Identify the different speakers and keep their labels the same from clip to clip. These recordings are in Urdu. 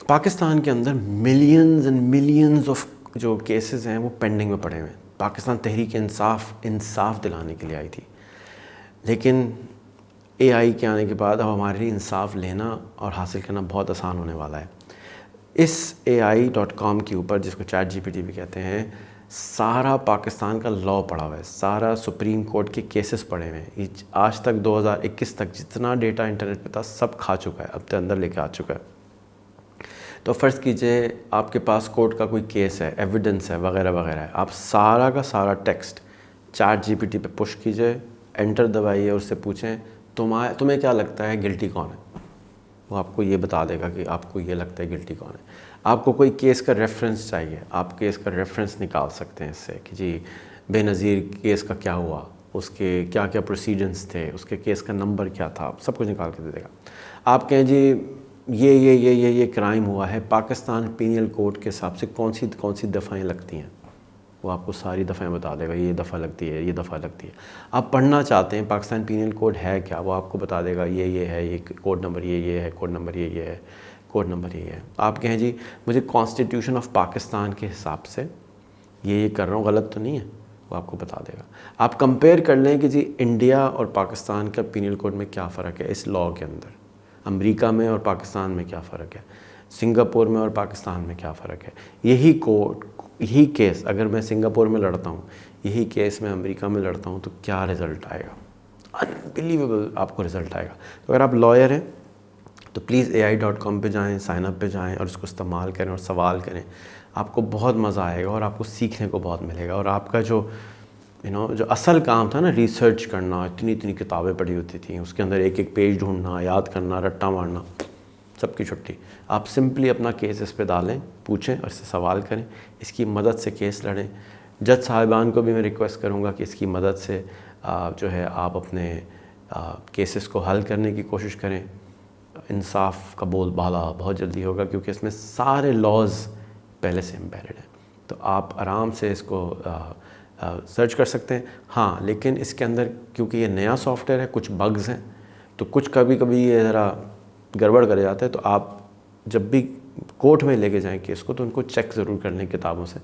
Speaker 1: پاکستان کے اندر ملینز اینڈ ملینز آف جو کیسز ہیں وہ پینڈنگ میں پڑے ہوئے ہیں. پاکستان تحریک انصاف دلانے کے لیے آئی تھی, لیکن اے آئی کے آنے کے بعد اب ہمارے لیے انصاف لینا اور حاصل کرنا بہت آسان ہونے والا ہے. اس AI.com کے اوپر, جس کو چیٹ جی پی ٹی بھی کہتے ہیں, سارا پاکستان کا لاء پڑا ہوا ہے, سارا سپریم کورٹ کے کیسز پڑے ہوئے ہیں. آج تک 2021 تک جتنا ڈیٹا انٹرنیٹ پہ تھا سب کھا چکا ہے, اب تک اندر لے کے آ چکا ہے. تو فرض کیجئے آپ کے پاس کورٹ کا کوئی کیس ہے, ایویڈنس ہے, وغیرہ وغیرہ ہے, آپ سارا کا سارا text chat G P T پہ پش کیجئے, انٹر دبائیے اور اس سے پوچھیں تمہیں کیا لگتا ہے گلٹی کون ہے. وہ آپ کو یہ بتا دے گا کہ آپ کو یہ لگتا ہے گلٹی کون ہے. آپ کو کوئی کیس کا ریفرنس چاہیے, آپ کیس کا ریفرنس نکال سکتے ہیں اس سے کہ جی بے نظیر کیس کا کیا ہوا, اس کے کیا کیا پروسیڈنس تھے, اس کے کیس کا نمبر کیا تھا, سب کچھ نکال کے دے دے گا. آپ کہیں جی یہ کرائم ہوا ہے, پاکستان پینل کوڈ کے حساب سے کون سی دفعیں لگتی ہیں, وہ آپ کو ساری دفعیں بتا دے گا, یہ دفعہ لگتی ہے, یہ دفعہ لگتی ہے. آپ پڑھنا چاہتے ہیں پاکستان پینل کوڈ ہے کیا, وہ آپ کو بتا دے گا یہ ہے, یہ کوڈ نمبر یہ ہے, کوڈ نمبر یہ ہے, کوڈ نمبر یہ ہے. آپ کہیں جی مجھے کانسٹیٹیوشن آف پاکستان کے حساب سے یہ کر رہا ہوں, غلط تو نہیں ہے, وہ آپ کو بتا دے گا. آپ کمپیئر کر لیں کہ جی انڈیا اور پاکستان کا پینل کوڈ میں کیا فرق ہے اس لاء کے اندر, امریکہ میں اور پاکستان میں کیا فرق ہے, سنگاپور میں اور پاکستان میں کیا فرق ہے. یہی کیس اگر میں سنگاپور میں لڑتا ہوں, یہی کیس میں امریکہ میں لڑتا ہوں, تو کیا رزلٹ آئے گا, انبلیویبل آپ کو رزلٹ آئے گا. تو اگر آپ لائر ہیں تو پلیز AI.com پہ جائیں, سائن اپ پہ جائیں اور اس کو استعمال کریں اور سوال کریں. آپ کو بہت مزہ آئے گا اور آپ کو سیکھنے کو بہت ملے گا. اور آپ کا جو جو اصل کام تھا نا, ریسرچ کرنا, اتنی کتابیں پڑھی ہوتی تھیں, اس کے اندر ایک پیج ڈھونڈنا, یاد کرنا, رٹا مارنا, سب کی چھٹی. آپ سمپلی اپنا کیس اس پہ ڈالیں, پوچھیں اور اس سے سوال کریں, اس کی مدد سے کیس لڑیں. جج صاحبان کو بھی میں ریکویسٹ کروں گا کہ اس کی مدد سے جو ہے آپ اپنے کیسز کو حل کرنے کی کوشش کریں. انصاف کا بول بالا بہت جلدی ہوگا, کیونکہ اس میں سارے لاز پہلے سے امبیڈڈ ہیں. تو آپ آرام سے اس کو سرچ کر سکتے ہیں. ہاں لیکن اس کے اندر کیونکہ یہ نیا سافٹ ویئر ہے, کچھ بگز ہیں, تو کچھ کبھی یہ ذرا گڑبڑ کر جاتا ہے. تو آپ جب بھی کورٹ میں لے کے جائیں کیس کو, تو ان کو چیک ضرور کر لیں کتابوں سے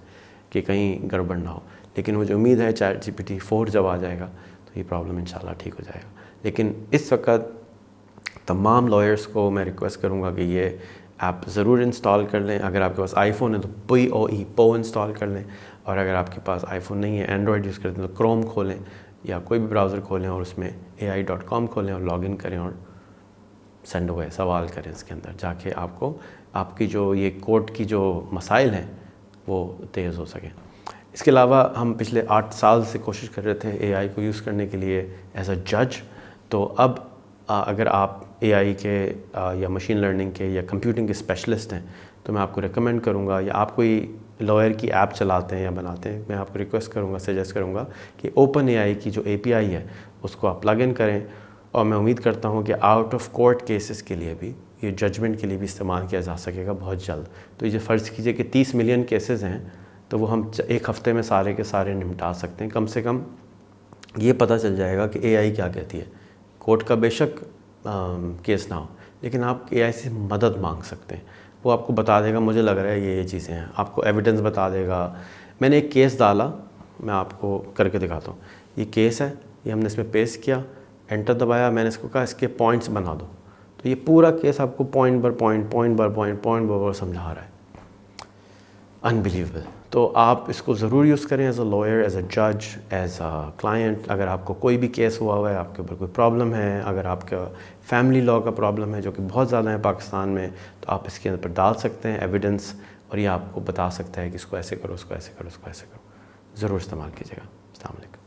Speaker 1: کہ کہیں گڑبڑ نہ ہو. لیکن مجھے امید ہے چیٹ جی پی ٹی 4 جب آ جائے گا تو یہ پرابلم انشاءاللہ ٹھیک ہو جائے گا. لیکن اس وقت تمام لائرس کو میں ریکویسٹ کروں گا کہ یہ ایپ ضرور انسٹال کر لیں. اگر آپ کے پاس آئی فون ہے تو POE انسٹال کر لیں, اور اگر آپ کے پاس آئی فون نہیں ہے, اینڈرائڈ یوز کرتے ہیں, تو کروم کھولیں یا کوئی بھی براؤزر کھولیں اور اس میں AI.com کھولیں اور لاگ ان کریں اور سینڈ ہوئے سوال کریں. اس کے اندر جا کے آپ کی جو یہ کورٹ کی جو مسائل ہیں وہ تیز ہو سکیں. اس کے علاوہ ہم پچھلے 8 سال سے کوشش کر رہے تھے AI کو یوز کرنے کے لیے ایز اے جج. تو اب اگر آپ AI کے یا مشین لرننگ کے یا کمپیوٹنگ کے اسپیشلسٹ ہیں, تو میں آپ کو ریکمینڈ کروں گا, یا آپ کوئی لائر کی ایپ چلاتے ہیں یا بناتے ہیں, میں آپ کو ریکویسٹ کروں گا, سجیسٹ کروں گا کہ OpenAI کی جو API ہے اس کو آپ پلگ ان کریں. اور میں امید کرتا ہوں کہ آؤٹ آف کورٹ کیسز کے لیے بھی, یہ ججمنٹ کے لیے بھی استعمال کیا جا سکے گا بہت جلد. تو یہ فرض کیجئے کہ 30 ملین کیسز ہیں, تو وہ ہم ایک ہفتے میں سارے کے سارے نمٹا سکتے ہیں. کم سے کم یہ پتہ چل جائے گا کہ AI کیا کہتی ہے. کورٹ کا بے شک کیس نہ ہو, لیکن آپ AI سے مدد مانگ سکتے ہیں. وہ آپ کو بتا دے گا مجھے لگ رہا ہے یہ چیزیں ہیں, آپ کو ایویڈنس بتا دے گا. میں نے ایک کیس ڈالا, میں آپ کو کر کے دکھاتا ہوں. یہ کیس ہے, یہ ہم نے اس میں پیش کیا, انٹر دبایا, میں نے اس کو کہا اس کے پوائنٹس بنا دو, تو یہ پورا کیس آپ کو پوائنٹ بر پوائنٹ سمجھا رہا ہے. انبلیویبل. تو آپ اس کو ضرور یوز کریں as a lawyer, as a جج, ایز اے کلائنٹ. اگر آپ کو کوئی بھی کیس ہوا ہے, آپ کے اوپر کوئی پرابلم ہے, اگر آپ کا فیملی لاء کا پرابلم ہے جو کہ بہت زیادہ ہے پاکستان میں, تو آپ اس کے اندر ڈال سکتے ہیں ایویڈنس, اور یہ آپ کو بتا سکتا ہے کہ اس کو ایسے کرو, اس کو ایسے کرو, اس کو ایسے کرو. ضرور استعمال کیجیے گا. السلام علیکم.